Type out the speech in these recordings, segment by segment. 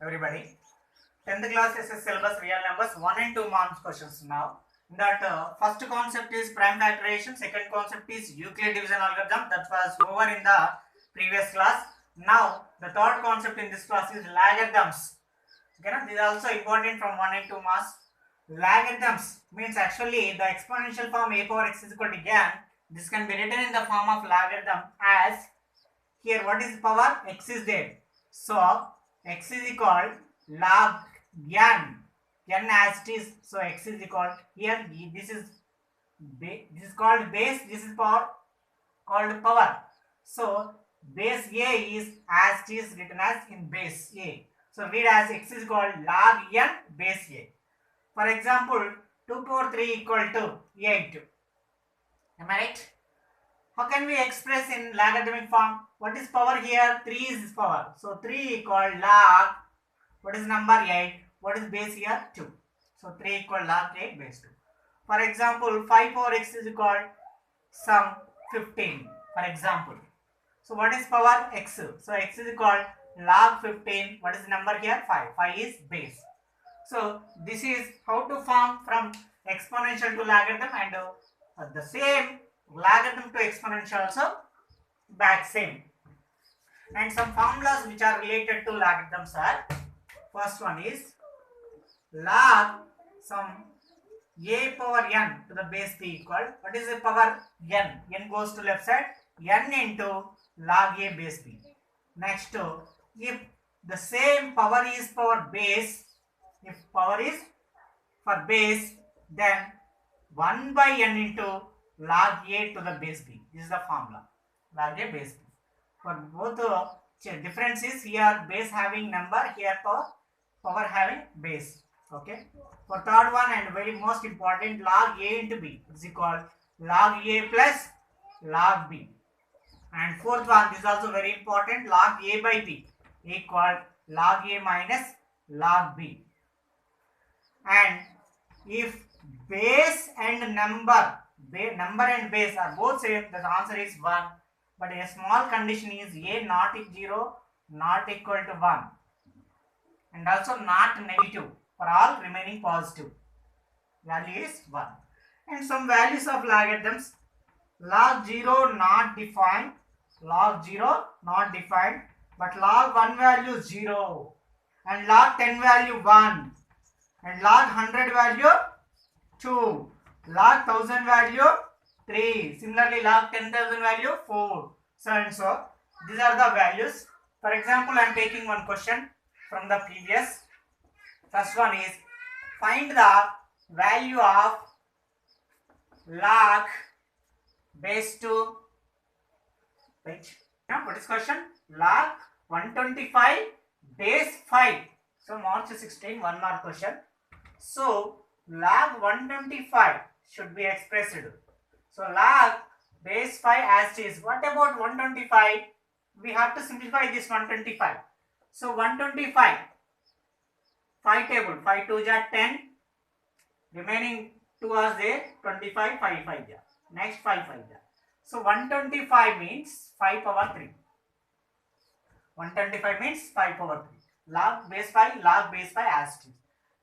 everybody. 10th class SS syllabus real numbers 1 and 2 marks questions now. That first concept is prime factorization, second concept is Euclid division algorithm that was over in the previous class. Now the third concept in this class is logarithms. Okay, this is also important from 1 and 2 marks. Logarithms means actually the exponential form a power x is equal to n. This can be written in the form of logarithm as here what is power x is there. So x is equal log n as it is. So x is equal here this is called base, this is power called power. So base a is as it is written as in base a. So read as x is called log n base a. For example, 2 power 3 equal to 8. Am I right? How can we express in logarithmic form? What is power here? 3 is power. So 3 equal log, what is number 8? What is base here? 2. So 3 equal log 8 base 2. For example, 5 power x is equal some 15. For example. So what is power? X. So x is equal log 15. What is the number here? 5. 5 is base. So this is how to form from exponential to logarithm, and the same logarithm to exponential also back same. And some formulas which are related to logarithms are, first one is log some a power n to the base p equal, what is the power n? N goes to left side, n into log a base p. Next, if the same power is for base, if power is for base, then 1 by n into log a to the base b. This is the formula, log a base b. For both difference is here base having number, here power having base. Okay. For third one and very most important, log a into b is equal log a plus log b. And fourth one, this is also very important, log a by b equal log a minus log b. And if base and number and base are both same, the answer is 1. But a small condition is a not 0, not equal to 1, and also not negative. For all remaining positive, value is 1. And some values of logarithms: log 0 not defined, log 0 not defined, but log 1 value 0, and log 10 value 1, and log 100 value 2, log 1000 value 3, similarly log 10,000 value 4, so and so. These are the values. For example, I am taking one question from the previous. First one is, find the value of log base 2. Right. Now, what is question? Log 125 base 5. So March 16, 1 mark question. So log 125 should be expressed. So log base 5 as it is. What about 125? We have to simplify this 125. So 125, 5 table, 5 2 ja 10, remaining 2 are there, 25, 5 5 ja. Next 5 5 ja. So 125 means 5 power 3. 125 means 5 power 3. Log base 5 as it is.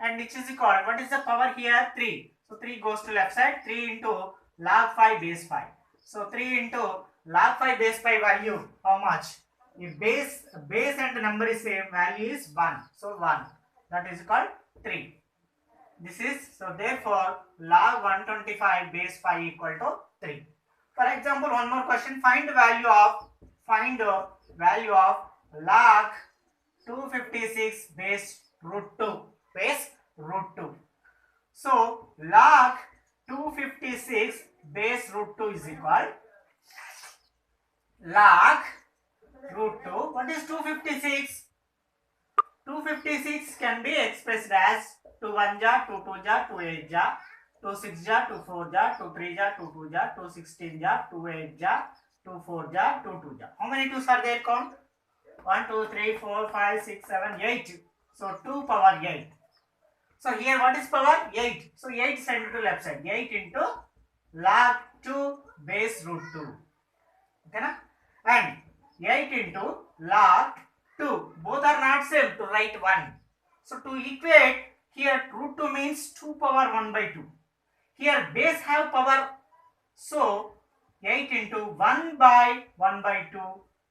And which is equal, what is the power here? 3. So 3 goes to left side, 3 into log 5 base 5. So 3 into log 5 base 5 value, how much? If base and number is same, value is 1. So 1. That is called 3. This is, so therefore log 125 base 5 equal to 3. For example, one more question, find the value of log 256 base root 2. Base root 2. So log 256 base root 2 is equal log root 2. What is 256? 256 can be expressed as 2 1 ja, 2 2 ja, 2 8 ja, 2 6 ja, 2 4 ja, 2 3 ja, 2 2 ja, 2 16 ja, 2 8 ja, 2 4 ja, 2 2 ja. How many 2s are there? Count. 1 2 3 4 5 6 7 8. So 2 power 8. So here what is power? 8. So 8 sent to left side. 8 into log 2 base root 2. Okay na? And 8 into log 2. Both are not not safe to write 1. So to equate, here root 2 means 2 power 1 by 2. Here base have power, so 8 into 1 by 1 by 2.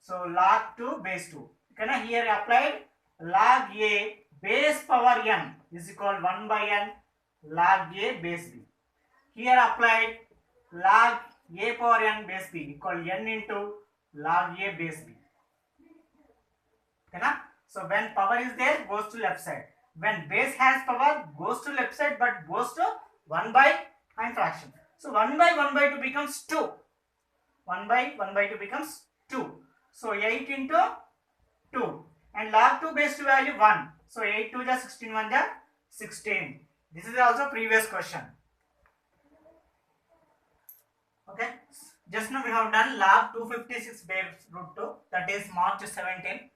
So log 2 base 2. Okay, here applied log a base power n is equal 1 by n log a base b. Here applied log a power n base b equal n into log a base b. Okay, so when power is there, goes to left side. When base has power, goes to left side but goes to 1 by and fraction. So 1 by 1 by 2 becomes 2. 1 by 1 by 2 becomes 2. So 8 into 2. And log 2 base 2 value 1. So 8 2 is 16, 1 is 16. This is also previous question. Okay. Just now we have done log 256 base root 2. That is March 17.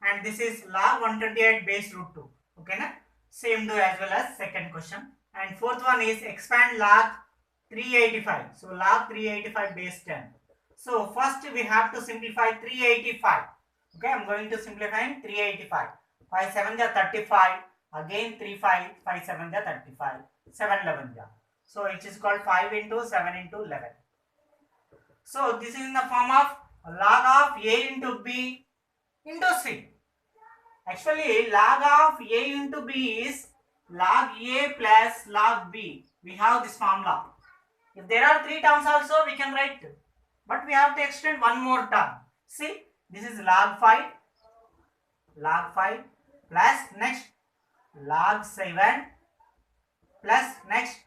And this is log 128 base root 2. Okay, na? Same do as well as second question. And fourth one is expand log 385. So log 385 base 10. So first we have to simplify 385. Okay, I am going to simplify 385. 5 7 is 35. Again 3 5. 5 7 is 35. 7 11 is. So it is called 5 into 7 into 11. So this is in the form of log of a into b into c. Actually, log of a into b is log a plus log b. We have this formula. If there are 3 terms also, we can write. But we have to extend one more term. See, this is log 5 plus next log 7 plus next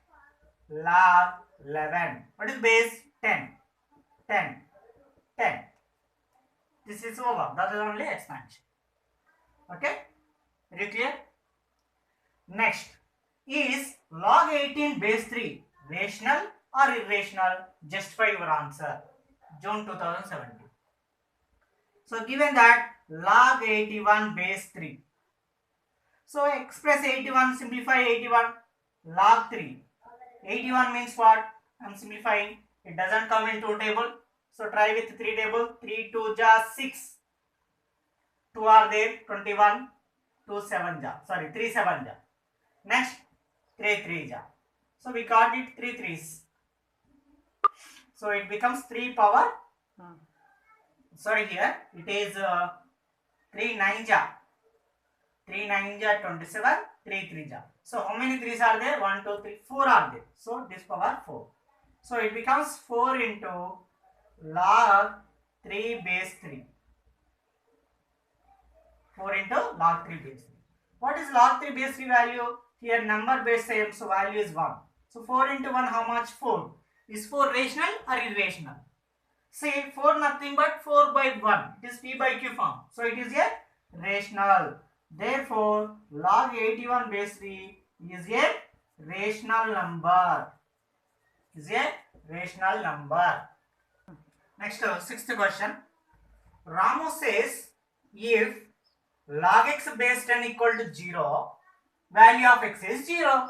log 11. What is base? 10. 10. 10. This is over. That is only expansion. Okay? Very clear? Next is log 18 base 3 rational or irrational? Justify your answer. June 2017. So given that log 81 base 3. So express 81, simplify 81, log 3. 81 means what? I am simplifying. It doesn't come into table. So try with 3 table. 3 2 ja 6. 2 are there. 21. 2 7 ja. Sorry, 3 7 ja. Next 3 3 ja. So we got it 3 3s. So it becomes 3 power. Sorry, here it is 3 9 ja. 3 9 ja 27. 3 3 ja. So how many 3s are there? 1 2 3 4 are there. So this power 4. So it becomes 4 into log 3 base 3. 4 into log 3 base 3. What is log 3 base 3 value? Here number base same, so value is 1. So 4 into 1, how much? 4. Is 4 rational or irrational? See, 4 nothing but 4 by 1. It is P by Q form. So it is a rational. Therefore, log 81 base 3 is a rational number. Is a rational number. Next, sixth question. Ramu says if log x base 10 equal to 0, value of x is 0.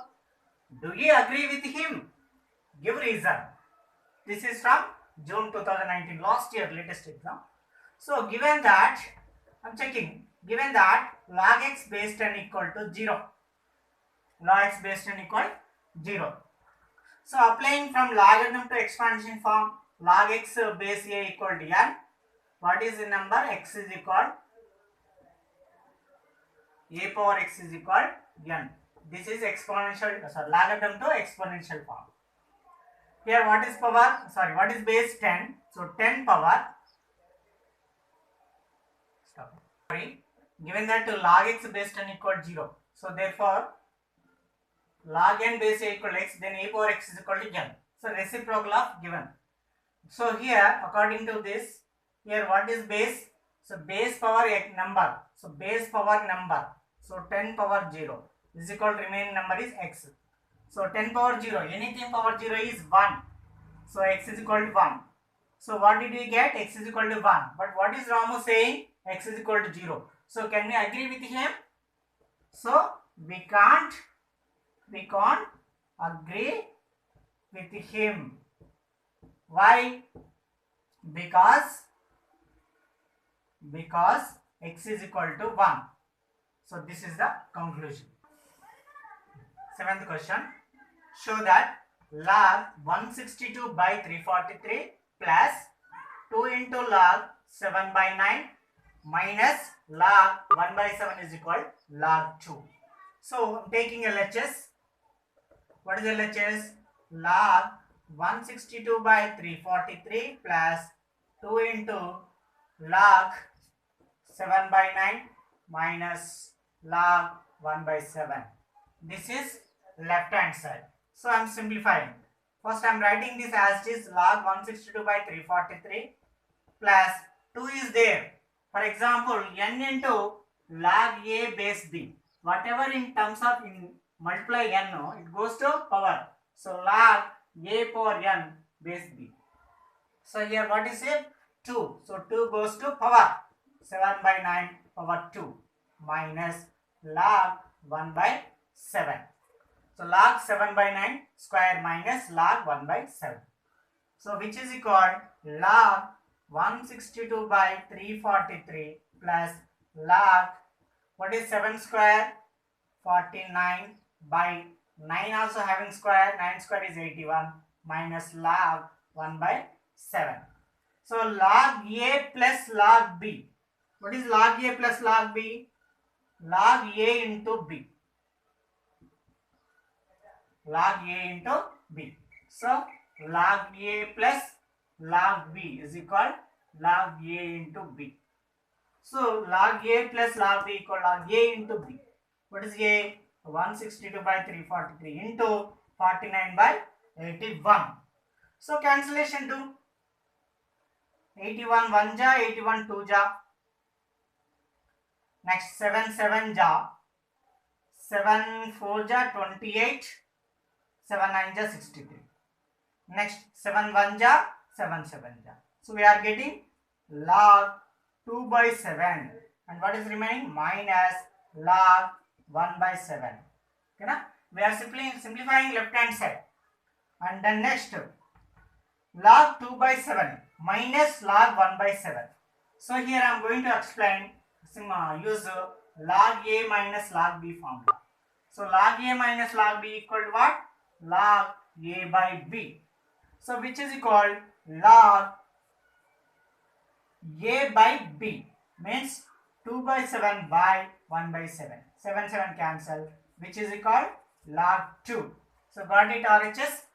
Do you agree with him? Give reason. This is from June 2019, last year latest exam. So given that, I am checking, given that log x base 10 equal to 0. Log x base 10 equal 0. So applying from logarithm to expansion form, log x base a equal to n. What is the number? X is equal a power x is equal n. This is exponential, sorry, logarithm to exponential form. Here what is power? Sorry, what is base? 10. So 10 power. Stop. Sorry. Given that log x base 10 equal 0. So therefore log n base a equal x, then a power x is equal to n. So reciprocal of given. So here according to this, here what is base? So base power number. So base power number. So 10 power 0 is equal to remaining number is x. So 10 power 0, anything power 0 is 1. So x is equal to 1. So what did we get? X is equal to 1. But what is Ramu saying? X is equal to 0. So can we agree with him? So we can't agree with him. Why? Because x is equal to 1. So this is the conclusion. Seventh question. Show that log 162 by 343 plus 2 into log 7 by 9 minus log 1 by 7 is equal log 2. So I'm taking LHS. What is LHS? Log 162 by 343 plus 2 into log 7 by 9 minus log 1 by 7. This is left hand side. So I am simplifying. First I am writing this as it is log 162 by 343 plus 2 is there. For example, n into log a base b. Whatever in terms of multiply n, it goes to power. So log a power n base b. So here what is it? 2. So 2 goes to power 7 by 9 power 2 minus log 1 by 7. So log 7 by 9 square minus log 1 by 7. So which is equal log 162 by 343 plus log, what is 7 square? 49 by 9 also having square, 9 square is 81 minus log 1 by 7. So log A plus log B. What is log A plus log B? Log A into B. Log A into B. So log A plus log B is equal log A into B. So log A plus log B equal log A into B. What is A? 162 by 343 into 49 by 81. So cancellation do. 81 1 ja, 81 2 ja. Next 7 7 ja. 7 4 ja 28. 7 9 ja 63. Next 7 1 ja 7 7 ja. So we are getting log 2 by 7. And what is remaining? Minus log 1 by 7. Okay, na? We are simply simplifying left hand side. And then next log 2 by 7 minus log 1 by 7. So here I am going to explain, use log A minus log B formula. So log A minus log B equal to what? Log A by B. So which is equal log A by B means 2 by 7 by 1 by 7. 7 7 cancel, which is equal log 2. So got it RHS?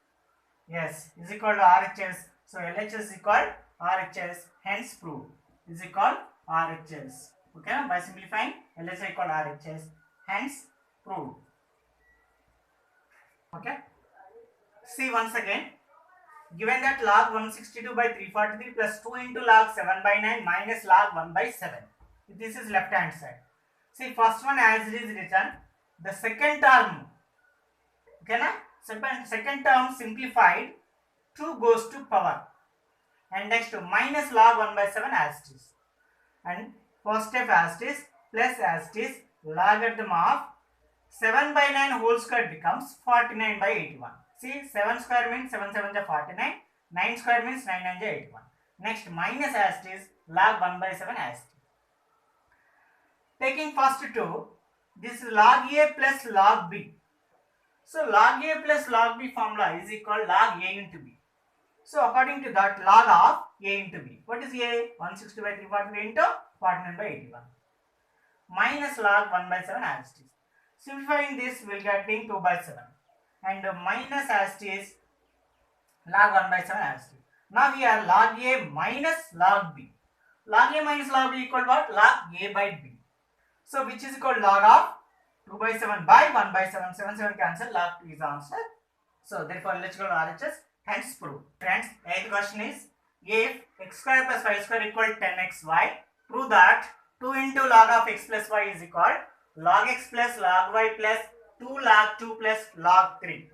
Yes, is equal to RHS. So LHS is equal RHS, hence proved. Is equal RHS. Okay, by simplifying LHS equal RHS, hence proved. Okay. See once again. Given that log 162 by 343 plus 2 into log 7 by 9 minus log 1 by 7. This is left hand side. See first one as it is written. The second term, okay na? Second term simplified, 2 goes to power. And next to minus log 1 by 7 as it is. And first step as it is, plus as it is, logarithm of 7 by 9 whole square becomes 49 by 81. See 7 square means 7 7 is 49, 9 square means 9 9 is 81. Next minus as it is, log 1 by 7 as it is. Taking first two, this is log A plus log B. So log A plus log B formula is equal log A into B. So according to that, log of A into B. What is A? 160 by 343 into 49 by 81. Minus log 1 by 7 as it is. Simplifying this, we will get 2 by 7. And minus as it is, log 1 by 7 as it is. Now here log A minus log B. Log A minus log B equal to what? Log A by B. So which is equal to log of 2 by 7 by 1 by 7. 7 7 cancel, log 2 is answer. So therefore let's go to RHS, hence prove. Friends, 8th question is, if x square plus y square equal 10xy, prove that 2 into log of x plus y is equal log x plus log y plus 2 log 2 plus log 3.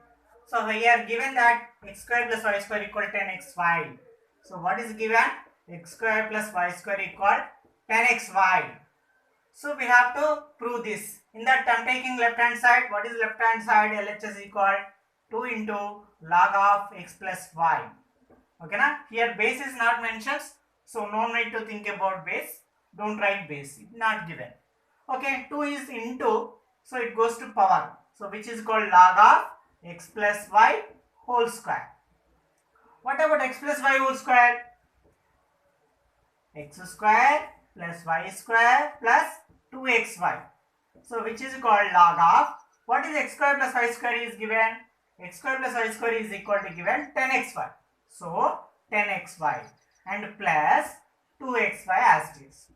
So here given that x square plus y square equal 10xy. So what is given? X square plus y square equal 10xy. So we have to prove this. In that I am taking left hand side. What is left hand side? LHS equal 2 into log of x plus y. Okay na? Here base is not mentioned. So no need to think about base. Don't write base. Not given. Okay, 2 is into, so it goes to power. So which is called log of x plus y whole square. What about x plus y whole square? X square plus y square plus 2xy. So which is called log of, what is x square plus y square is given? X square plus y square is equal to given 10xy. So 10xy and plus 2xy as it is.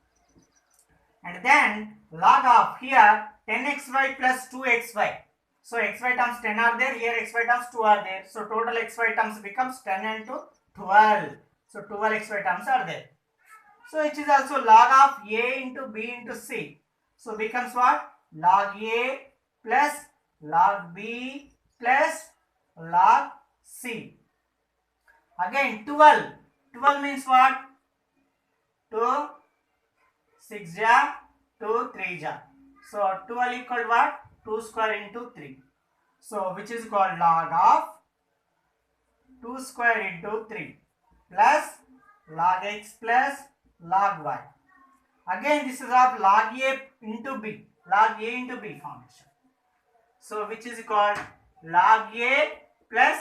And then log of here 10xy plus 2xy. So xy terms 10 are there, here xy terms 2 are there. So total xy terms becomes 10 into 12. So 12 xy terms are there. So it is also log of a into b into c. So becomes what? Log a plus log b plus log c. Again 12. 12 means what? 2, 6 ja, 2, 3 ja. So 12 equal to what? 2 square into 3. So which is called log of 2 square into 3 plus log x plus log y. Again this is of log a into b, log a into b formation. So which is called log a plus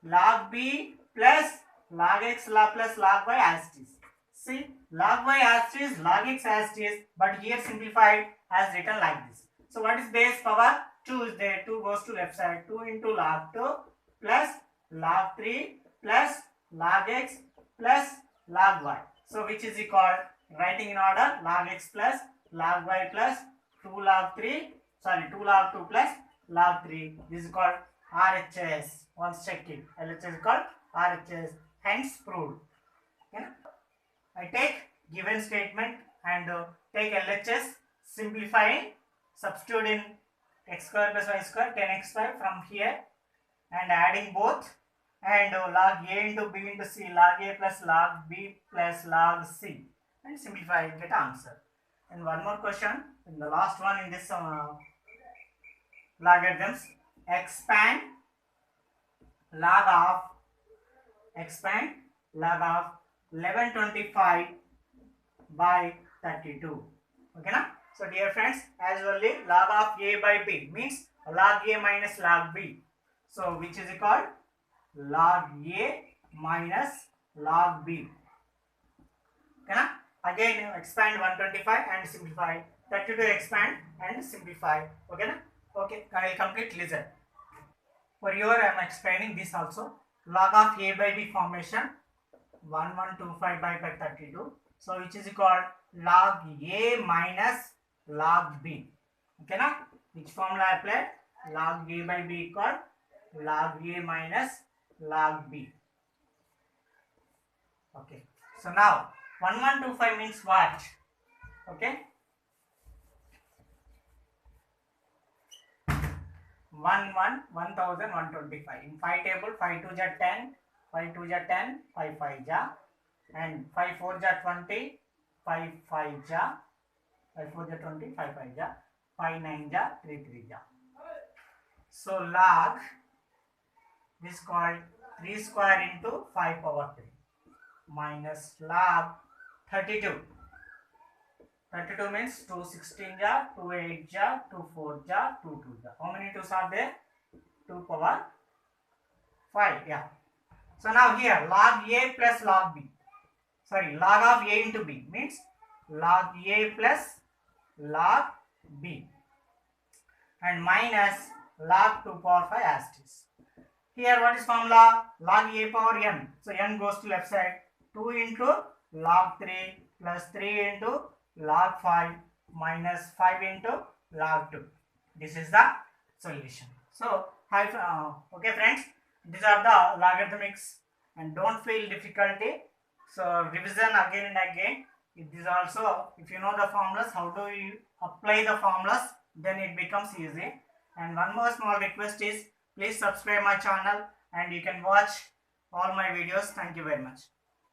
log b plus log x plus log y as it is. See, log y as it is, log x as it is, but here simplified as written like this. So what is base power? 2 is there, 2 goes to left side, 2 into log 2 plus log 3 plus log x plus log y. So which is called, writing in order, log x plus log y plus 2 log 3, sorry 2 log 2 plus log 3. This is called RHS. Once check it. LHS is called RHS. Hence proved. Okay? I take given statement and take LHS, simplifying, substitute in x square plus y square 10xy from here and adding both, and log a into b into c, log a plus log b plus log c, and simplify and get answer. And one more question, in the last one in this logarithms, expand log of 1125 by 32. Okay na? So dear friends, as well log of a by b means log a minus log b. So which is called log a minus log b. Okay na? Again expand 125 and simplify. 32 expand and simplify. Okay na? Okay, I will complete, listen. For your I am explaining this also. Log of a by b formation 1125 by 32. So which is called log a minus log b. Okay na? Which formula I applied? Log a by b equal log a minus log b. Okay. So now 1125 means what? Okay. 1125. In 5 table, 5 2 ja 10, 5 2 ja 10, 5 5 ja, and 5 4 ja 20, 5 5 ja, 5 4 ja 20, 5 5 ja, 5 9 ja, 3 3 ja. So log is called 3 square into 5 power 3 minus log 32. 32 means 2 16 ja, 2 8 ja, 2 4 ja, 2 2 ja. How many 2s are there? 2 power 5. Yeah. So now here log a plus log b. Sorry, log of a into b means log a plus log b and minus log 2 power 5 as it is. Here what is formula? Log a power n. So n goes to left side. 2 into log 3 plus 3 into log 5 minus 5 into log 2. This is the solution. So okay friends, these are the logarithmics, and don't feel difficulty. So revision again and again. It is also, if you know the formulas, how do you apply the formulas, then it becomes easy. And one more small request is, please subscribe my channel and you can watch all my videos. Thank you very much.